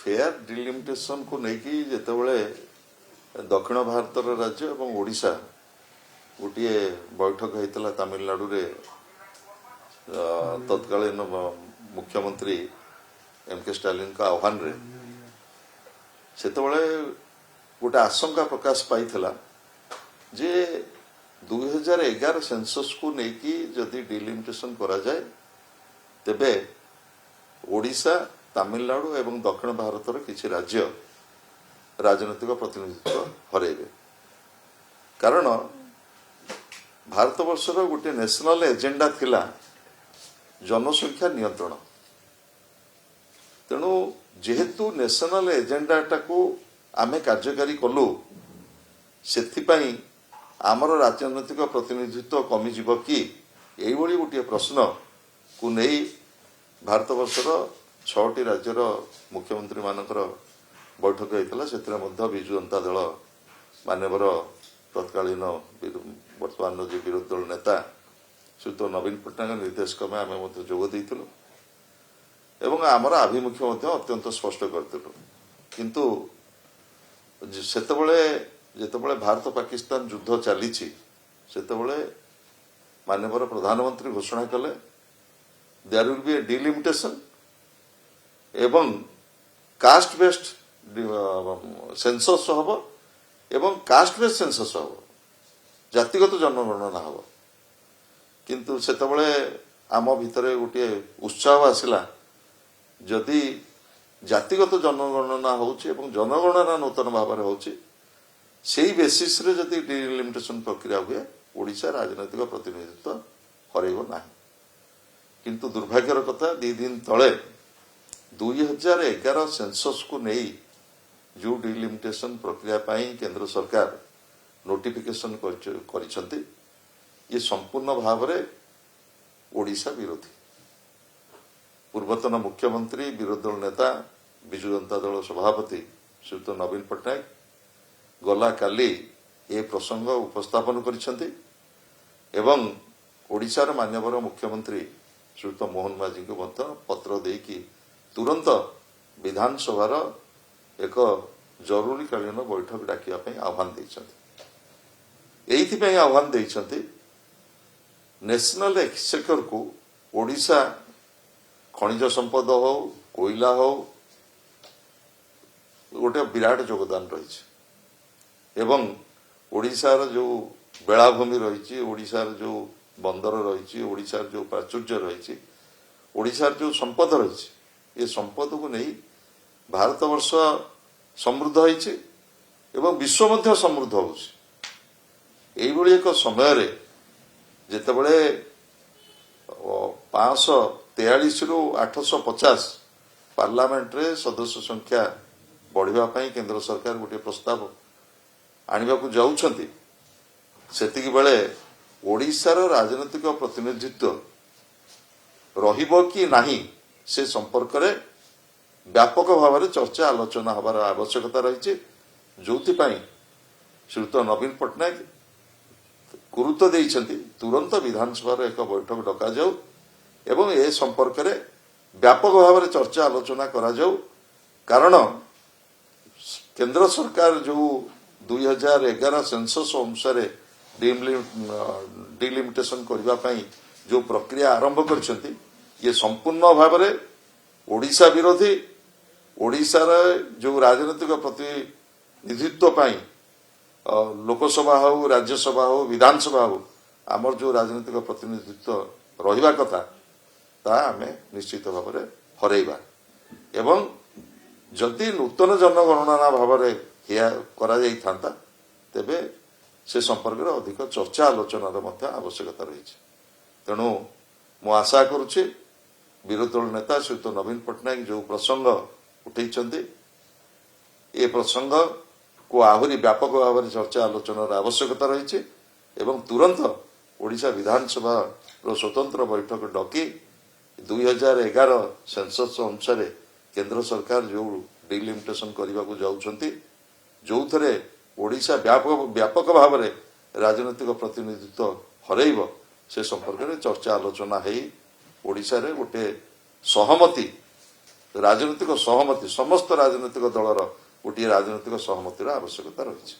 Fair delimitation को लेकिन जितेबाला दक्षिण भारतर राज्य एवं ओडिशा गोटे बैठक होता तमिलनाडु रे तत्कालीन मुख्यमंत्री एम के स्टालिन का आह्वान रे सेतबले गोटे आशंका प्रकाश पाइथिला जे 2011 सेंसस को लेकिन जदि डिलिमिटेशन करा जाए तेबे ओडिशा तमिलनाडु एवं दक्षिण भारतर किसी राज्य राजनैतिक प्रतिनिधित्व हरेबे कारण भारत वर्षर गोटे नेशनल एजेंडा थिला जनसंख्या नियंत्रण तेणु जेहेतु नेशनल एजेंडा टाको आमे कार्यकारी कलु सेथिपाई आमर राजनैतिक प्रतिनिधित्व कमी जीव कि एइबोली गोटे प्रश्न को नहीं भारत वर्षर 6टी राज्यर मुख्यमंत्री मानकर बैठक होता से विजु जनता दल मान्यवर तत्कालीन वर्तमान जो विरोधी दल नेता श्रीयुत नवीन पट्टनायक निर्देशक में आम जोग देइथिलु एवं आमर आभिमुख्य अत्यंत स्पष्ट करथिलु किंतु सेतबले जेतबले भारत पाकिस्तान युद्ध चली सेतबले मान्यवर प्रधानमंत्री घोषणा कले there will be a delimitation एवं कास्ट बेस्ड सेंसस हम एवं कास्ट बेस्ड सेंसस हम जातिगत जनगणना हम किंतु सेतबले आम भितर गोटे उत्साह आसला जदि जातिगत जनगणना होउछि एवं जनगणना नूतन भाव में होउछि सेही बेसिस रे जदि डिलिमिटेशन प्रक्रिया हुए ओडिशा राजनैतिक प्रतिनिधित्व हरैब नाही किंतु दुर्भाग्यर कथा 2 दिन तले 2011 सेंसस को नहीं जो डिलिमिटेशन प्रक्रिया पाई केंद्र सरकार नोटिफिकेशन करिसंती ये संपूर्ण भाव में ओडिशा विरोधी पूर्वतन मुख्यमंत्री विरोधी दल नेता विजु जनता दल सभापति श्रीयुत नवीन पट्टनायक गला काली ए प्रसंग उपस्थापन करिसंती एवं ओडिशार मान्यवर मुख्यमंत्री श्रीयुत मोहन माझी को पत्र देकी तुरंत विधानसभार एक जरूरीकालीन बैठक डाकिया आह्वान देइछंती आह्वान देइछंती नेशनल एक्सचेकर को ओडिशा खनिज संपद हो कोयला हो गोटे विराट योगदान रही एवं ओडिशार जो बेलाभूमि रही ओडिशार जो बंदर रही ओडिशार जो प्राचुर्य रही ओडिशार जो संपद रही ये संपद को नहीं भारत वर्ष समृद्ध होइछि एवं विश्व मध्य समृद्ध होइछि एक समय रे जेतेबेले 543 रु 850 पार्लियामेंट रे सदस्य संख्या बढ़िबा पई केंद्र सरकार गोटे प्रस्ताव आनिबा को जाउछंती सेतिकी बेले ओडिशार राजनैतिक प्रतिनिधित्व रहिबो कि नाही से संपर्क रे व्यापक भाव में चर्चा आलोचना हबार आवश्यकता रही जो श्रीयुत नवीन पट्टनायक गुरुत्व देइछंती तुरंत विधानसभा एक बैठक डका जाऊ एवं ए संपर्क रे व्यापक भाव में चर्चा आलोचना करा जाऊ कारण केंद्र सरकार जो 2011 सेंसस अनुसार डिलिमिटेशन करबा पई जो प्रक्रिया आरंभ करछंती ये संपूर्ण भाव में ओडिशा विरोधी ओडिशार जो राजनैतिक प्रतिनिधित्व पाई लोकसभा हो राज्यसभा हो विधानसभा हो आमर जो राजनैतिक प्रतिनिधित्व रहिबा कथा ता आमे निश्चित भाव में हरैबा एवं जदि नूतन जनगणना भाव में करा जाई थांता तेबे से संपर्क में अधिक चर्चा आलोचनार आवश्यकता रही तेणु मु आशा करुछि विरोधी दल नेता श्रीयुत नवीन पट्टनायक जो प्रसंग उठे ये प्रसंग को आहरी व्यापक भाव में चर्चा आलोचनार आवश्यकता रही एवं तुरंत ओडिशा विधानसभा स्वतंत्र बैठक डकी 2011 सेंसस अनुसार केंद्र सरकार जो डिलिमिटेशन करने को जाउछंती जो थे ओडिशा व्यापक भाव में राजनैतिक प्रतिनिधित्व हरैब से संपर्क में चर्चा आलोचना है ओडिशा रे गोटे सहमति ରାଜନୈତିକ ସହମତି ସମସ୍ତ ରାଜନୈତିକ ଦଳର ଗୋଟିଏ ରାଜନୈତିକ ସହମତିର ଆବଶ୍ୟକତା ରହିଛି।